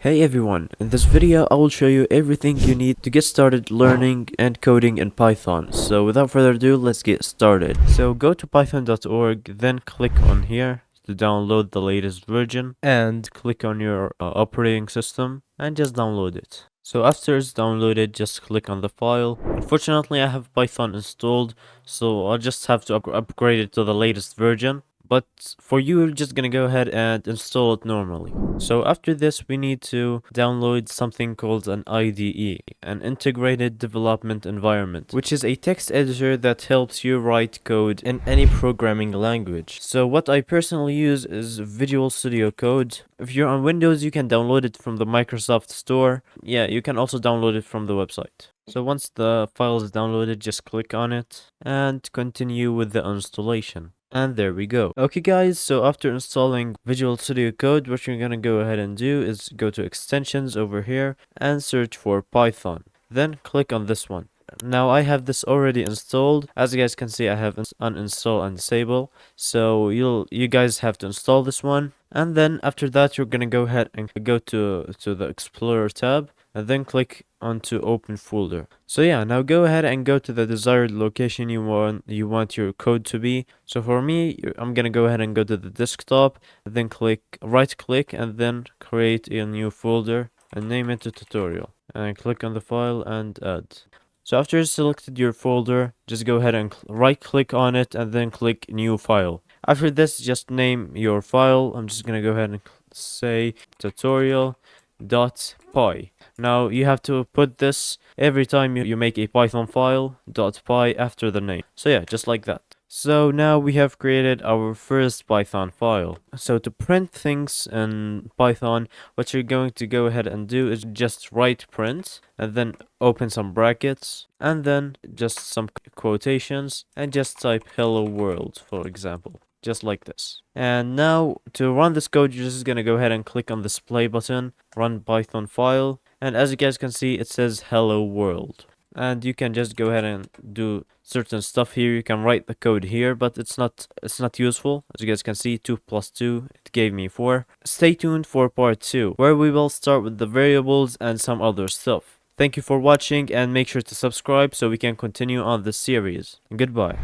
Hey everyone, in this video I will show you everything you need to get started learning and coding in Python. So without further ado, let's get started. So go to python.org, then click on here to download the latest version and click on your operating system and just download it. So after it's downloaded, just click on the file. Unfortunately, I have Python installed, so I'll just have to upgrade it to the latest version. But for you, you're just gonna go ahead and install it normally. So after this, we need to download something called an IDE, an Integrated Development Environment, which is a text editor that helps you write code in any programming language. So what I personally use is Visual Studio Code. If you're on Windows, you can download it from the Microsoft Store. Yeah, you can also download it from the website. So once the file is downloaded, just click on it and continue with the installation. And there we go. Okay guys, so after installing Visual Studio Code, what you're gonna go ahead and do is go to extensions over here and search for Python. Then click on this one. Now I have this already installed. As you guys can see, I have uninstall and disable. So you guys have to install this one. And then after that, you're gonna go ahead and go to the Explorer tab and then click onto open folder. So yeah, now go ahead and go to the desired location you want your code to be. So for me, I'm gonna go ahead and go to the desktop, and then right click and then create a new folder and name it a tutorial, and click on the file and add. So after you selected your folder, just go ahead and right click on it and then click new file. After this, just name your file. I'm just gonna go ahead and say tutorial.py. Now you have to put this every time you make a Python file, .py after the name. So yeah, just like that. So now we have created our first Python file. So to print things in Python, what you're going to go ahead and do is just write print and then open some brackets and then just some quotations and just type hello world, for example. Just like this. And now to run this code, you're just gonna go ahead and click on this play button, run Python file, and as you guys can see, it says hello world. And you can just go ahead and do certain stuff here. You can write the code here, but it's not useful. As you guys can see, 2 plus 2, it gave me 4. Stay tuned for part 2, where we will start with the variables and some other stuff. Thank you for watching and make sure to subscribe so we can continue on this series. Goodbye.